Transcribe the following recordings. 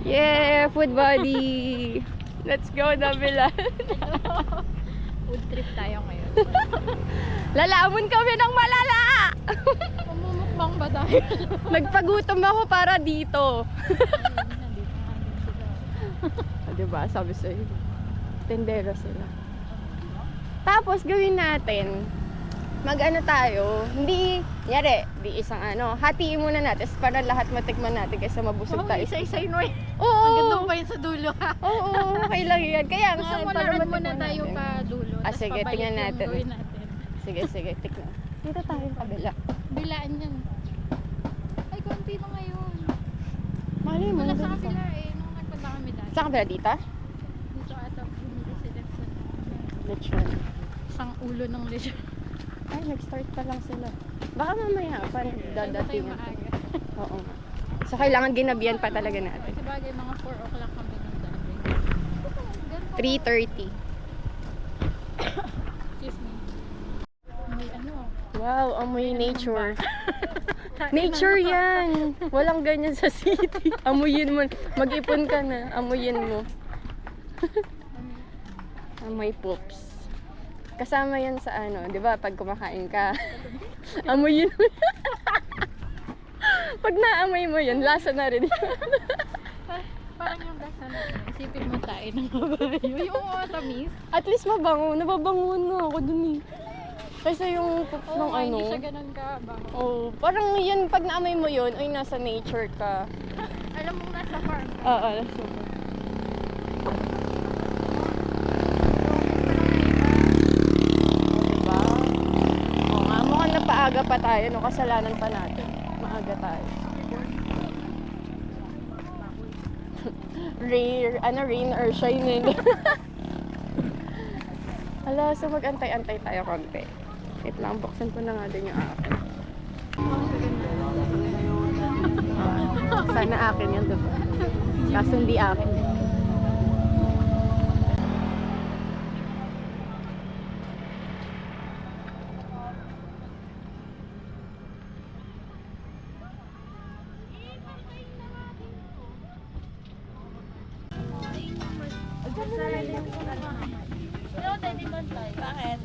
Yeah, food buddy. Let's go, Dabilan. Food trip tayo ngayon. Lalamon kami ng malala. Mamumukbang ba tayo? Nagpagutom ako para dito. Diba, sabi sa'yo, tendero sila. Tapos gawin natin, mag-ano tayo, hindi, yari, di isang hatiin muna natin para lahat matikman natin kaysa mabusog tayo. Isa-isa yun, oy. Oo. Ang ganda pa yun sa dulo, ha? Oo, okay lang yan. Kaya Gusto nga, mo para lahat matikman muna tayo natin. pa dulo. Ah, tas sige, pabalik tingnan yung natin. gawin natin. Sige, tikman. Dito tayo kabila. Bilaan yan. Ay, konti na ngayon. Malay mo. Wala sa dito. kabila eh. Nung nagpunta kami dati. Sa kabila dito? Dito ata bumili sila sa Lechon. isang ulo ng lechon. Ay, nag-start pa lang sila. Baka mamaya pa dadating. Maaga. Oo nga. So, kailangan ginabihan pa talaga natin. Kasi bagay mga 4 o'clock kami nung dati. 3:30. Excuse me. May ano? Wow, amoy nature. Nature yan! Walang ganyan sa city. Amuyin mo. Mag-ipon ka na. Amuyin mo. Amoy poops. Kasama yan sa di ba? Pag kumakain ka, amuyin mo. Pag naamoy mo yan, lasa na rin. Parang yung lasa na isipin mo tayo ng kabayo. Yung tamis. At least mabango. Nababango na ako dun eh. Kasi yung poops ng Hindi siya ganun ka baho. Oh, parang yan, pag naamoy mo yun, ay nasa nature ka. Alam mo nasa farm. Oo, diba? Oo nga, mukhang napaaga pa tayo, no? Kasalanan pa natin. Maaga tayo. Rain or shine. Hala, so mag-antay-antay tayo konti. Wait lang, buksan ko na nga din yung akin. Sana akin yan, diba? Kaso hindi akin. Bakit?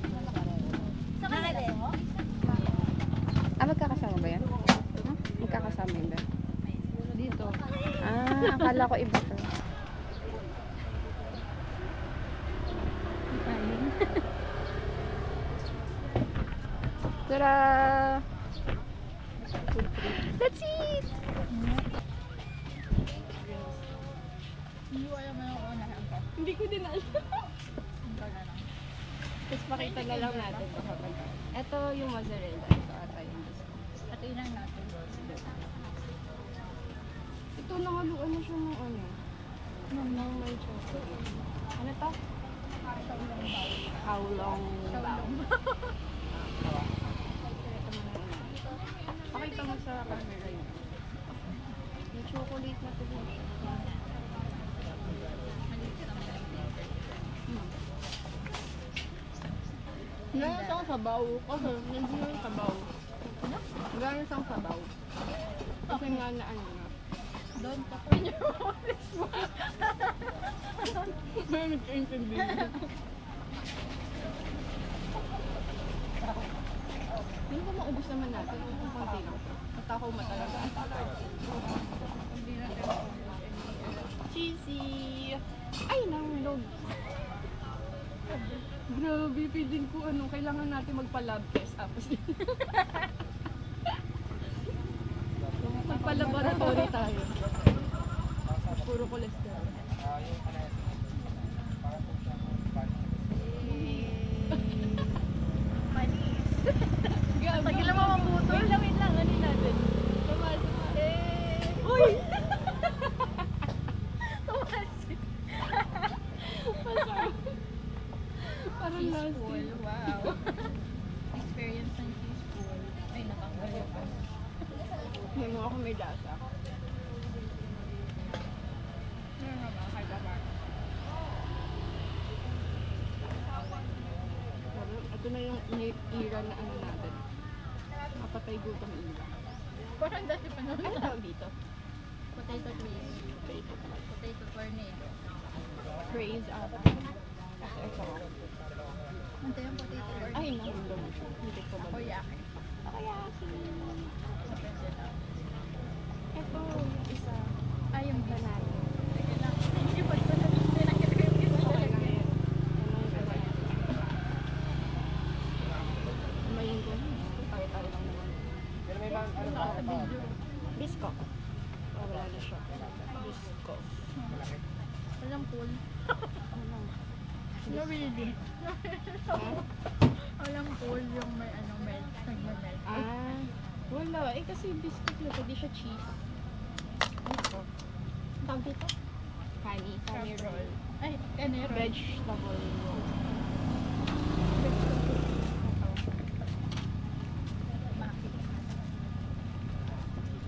Sa kanila mo? Ah, magkakasama ba yan? Magkakasama yun ba? Dito. Ah, akala ko iba to. Tara! Let's eat! Hindi ko alam anong unahan ko. Hindi ko din alam. Tapos pakita na lang natin ito kapag. Ito yung mozzarella. Ito ata yung gusto. At ilan natin. Ito nangaluan na siya ng ng may chocolate. Ano to? Aulong bao. Pakita mo sa camera yun. Yung chocolate na to din. Gano'n siyang sabaw. Kasi hindi yung sabaw. Gano'n siyang sabaw. Kasi nga na nga. Don't open your mouth. May nagkaintindi. Hindi ba maubos naman natin? Kung konti lang. Matakaw matalaga. Cheesy! Ay, nahulog. Grabe, feeling ko kailangan natin magpa-lab test. Tapos magpa-laboratory tayo. Puro cholesterol. Manis. Tagil naman mabuto. Wait lang. Ano natin? Uy! Tumasik. Parang Peaceful. Wow. Experience ng peaceful. Ay, natanggal yung pa. Hindi mo ako may lasa. Ano naman, kahit ba? Ito na yung era na natin. Mapatay gutom ira. Parang dati pa naman. Ano tawag dito? Potato crisp. Potato tornado. Praise up. Kasi ito. Ito yung potato tornado. Ay, nahulog. Hindi ko ba? Takoyaki. Takoyaki. Depende lang. Ito, yung isa. Ay, yung Banana. Teka lang. Hindi ba ito na? Tinakit ko yung isa. Okay lang yan. Ano yung banana? Kumain ko. Tayo-tayo lang naman. Wala sa video. Bisco. Oh, wala na siya. Bisco. Walang pool. Ano? No, really. Walang pool yung may melt. Nagme-melt. Ah, wala. Eh, kasi biscuit lang. Hindi siya cheese. Ito. Tawag dito? Kani. Kani Crab roll. roll. Ay, kanero. Vegetable roll. Bakit?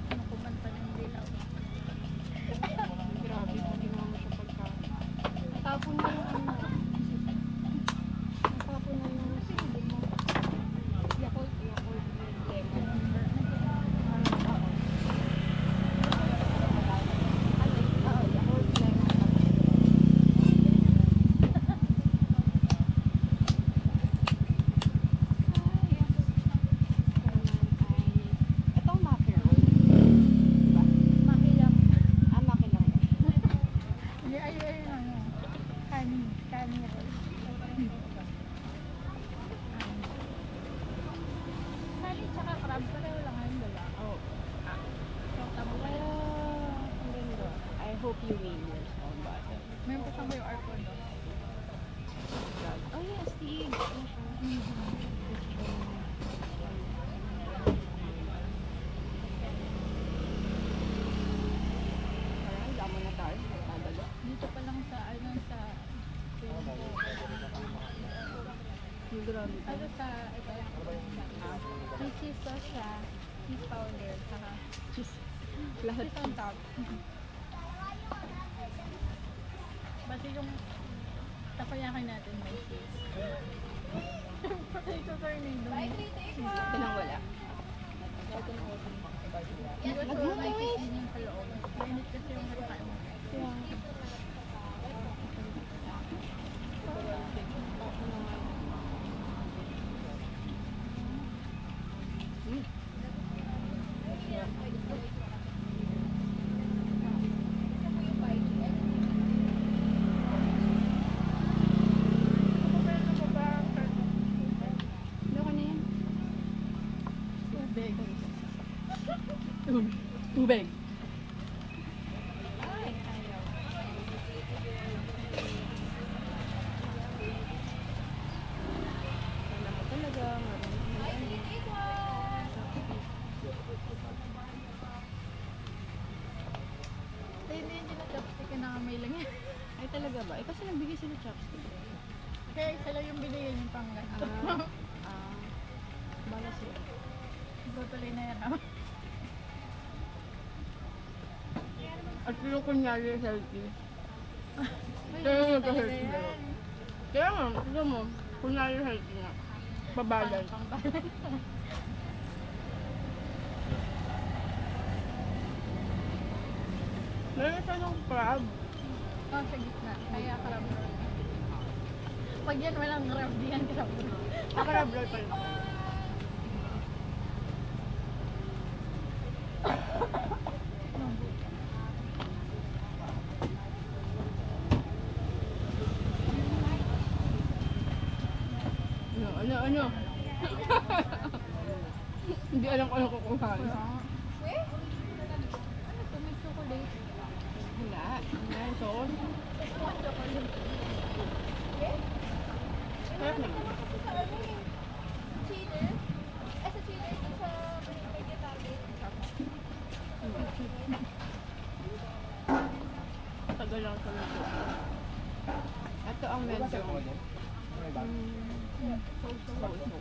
Ano kumanta ng dilaw? Grabe, hindi naman mo siya pagkain. Natapon na yung ano. Natapon na yung sindi mo. Yakult, Yakult, lemon. Ano? Oo, Yakult, lemon. Ito ang mackerel. Diba? Makilang. Ah, mackerel. Hindi, ay, ano. Kani roll. Kani tsaka crab, pareho lang yung dala. Oh. So, tabo Kaya, ang ganda. I hope you win your small bottle. may pasang yung arco doon. Oh yes, Steve. Ano siya? Parang damo na tayo. Nagpadalo. Dito pa lang sa, Grabe. ito, may cheese sauce siya, cheese powder, saka Cheese. Lahat. cheese on top. Basta yung takoyaki natin may cheese. Potato tornado. Ito lang wala. Usually may cheese din yung sa loob. Mainit kasi yung hatakan mo. Kaya, Mm. Loko na yan. Tubig. Tubig. Ay, ayaw. Alam mo talaga, marunong. Hindi na chopstick, nakamay lang yan. Ay talaga ba? Eh kasi nagbigay sila chopstick. Kaya isa lang yung binigyan yung pang ganito. Bala sila. Tutuloy na yan. At pero kunyari healthy. Ay, Kaya nga talaga healthy yan. daw. Kaya nga, tignan mo, kunyari healthy nga. Pabalance. Pang-balance. Meron siya ng crab. Oh, sa gitna. Kaya crab roll. Pag yan walang crab, di yan crab roll. Crab roll pa rin. Ano? Hindi alam ko ano kukuhaan. Ano to? May chocolate. Wala. Ano sauce? Chocolate. Sarap naman. Tagal lang sa luto. Ito ang medyo so-so.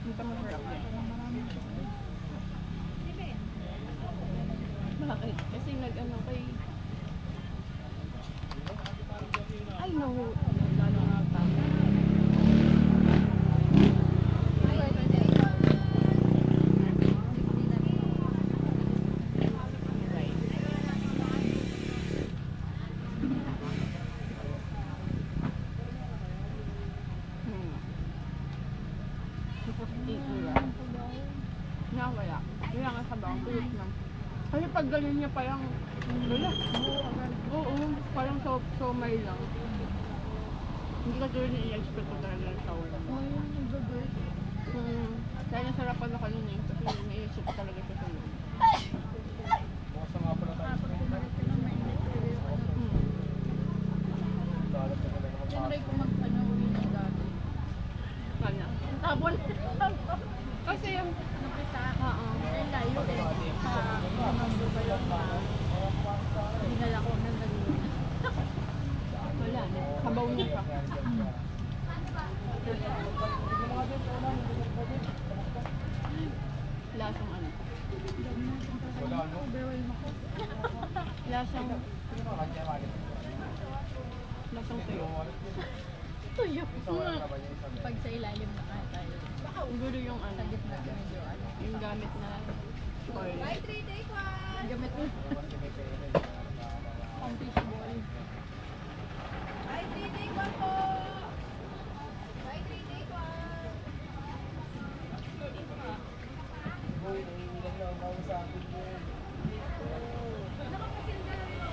Ito masarap yan. Bakit? Kasi nag-ano kay... Ay, no. Lalo nga tama. Kasi pag ganun niya parang, wala. Oo, parang so may lang. Hindi ka tulad na i-expect ko talaga ng shawarma. Oh, yun, nag-burst. Kaya nasarapan ako nun eh, kasi naisip ko talaga siya sa loob. Tapos kumalit ka lang, mainit pero yung ano. Tinry ko mag-ano, uwi ng dati. Sana. Tapon. Kasi yung, Napisa. oo. Ay, layo eh. Mamambo ba yun? Dinala ko ng Laguna. Wala na. Sabaw niya siya. Lasang ano? Overwhelm ako. Lasang tuyo. Tuyo. Pag sa ilalim na kaya tayo. Siguro yung Sa ano, gitna medyo ano. yung gamit na oil. Gamit mo. Pang fishball.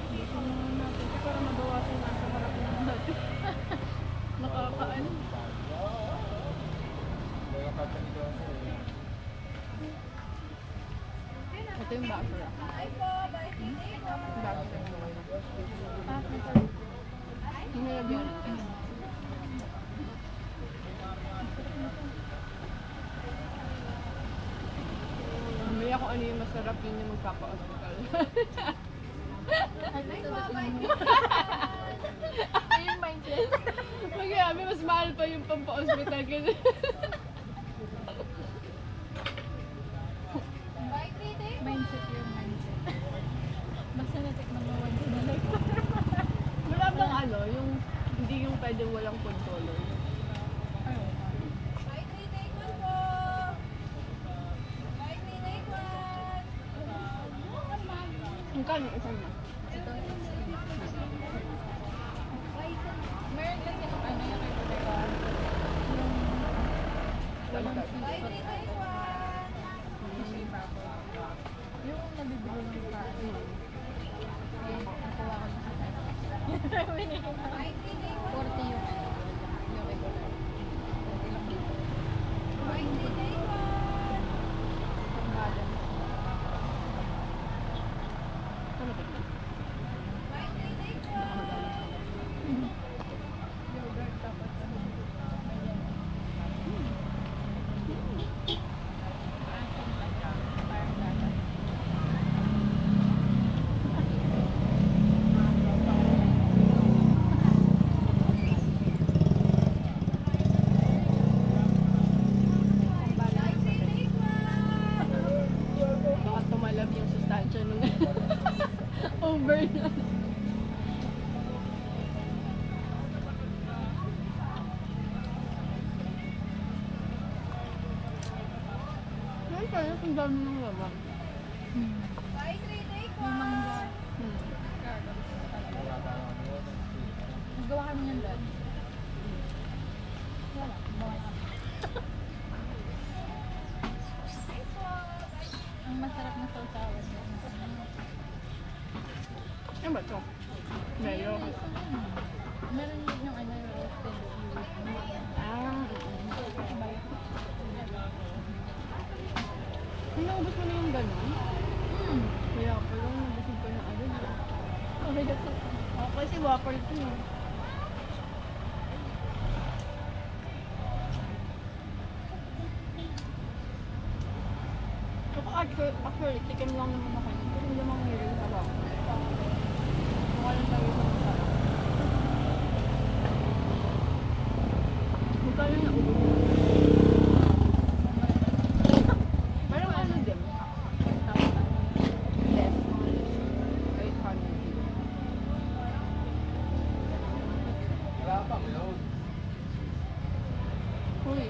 Para mabawasan na sa harap ng natin. Nakakaano. Ito yung basura. Basura. Ah, masarap. Nilagyan. Mamaya kung ano yung masarap yun yung magpapa-hospital. Ay, ito na yung mindset. Magabi, mas mahal pa yung pampa-hospital kasi. Mindset yung mindset. Basta natikman mo once in a life. Wala bang ano, yung hindi yung pwede walang food color. Ang kano isang na? Ito. Meron kasi kung ano yung kay Walang yung nabibili ng car. Yung nakuha ko sa kanya. 40 yung ano, yung regular. Ilang dito. Pang balance. Ano ba ito? Yogurt tapos ano. Ayan. Asin pa siya. Parang gatas. Baka tumalab yung sustansya nung over na. Ano kaya kung dami ng laman? Yung mangga. Gawa kami yan dad. Wala. Gawa kami. Ang masarap na sausawan yan. Ano ba ito? Mayo. Meron yun yung ano, roasted seaweed. Ah. Naubos mo na yung gano'n? Kaya pala, nabusog ko ng ano. Okay, that's it. Ako kasi waffle ito eh. Ako actually, chicken lang naman ako. Pero hindi naman hilig sa bako. Mukha lang tayo sa masarap. Magkano na ubo? Parang ano din? Less. 800. Uy.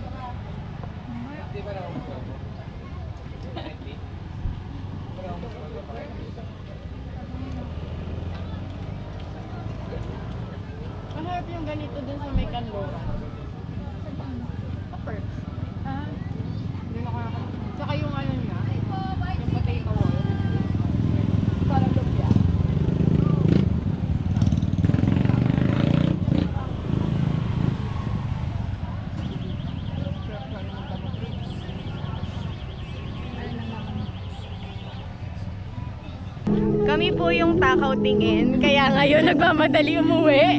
Maharap yung ganito dun sa may kanluran. Upper. Ah, Doon ako nakakita. Tsaka yung ano niya, yung potato wall. Kami po yung takaw tingin, kaya ngayon nagmamadali umuwi.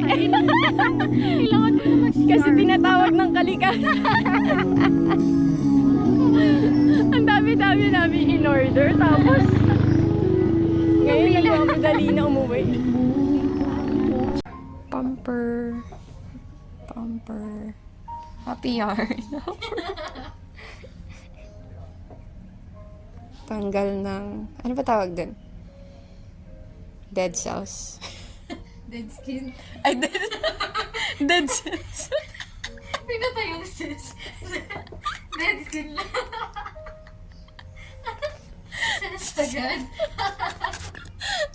Kailangan ko na Kasi tinatawag ng kalikasan. Ang dami-dami namin in order, tapos ngayon nagmamadali na umuwi. Pumper. Pumper. Happy yarn. Tanggal ng... Ano ba tawag dun? Dead cells. Dead skin. Ay, dead cells. Pinatay yung sis. Dead skin lang. Agad.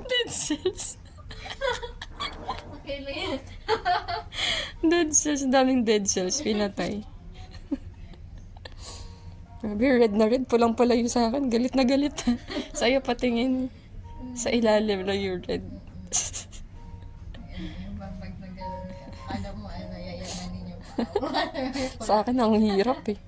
Dead cells. Okay lang yan. Dead cells. Daming dead cells. Pinatay. Grabe, red na red. Pulang-pula yung sa akin. Galit na galit. Sa'yo patingin. Sa ilalim na yung red. Yung pag nag- alam mo, ano, yayamanin yung Sa akin, ang hirap eh.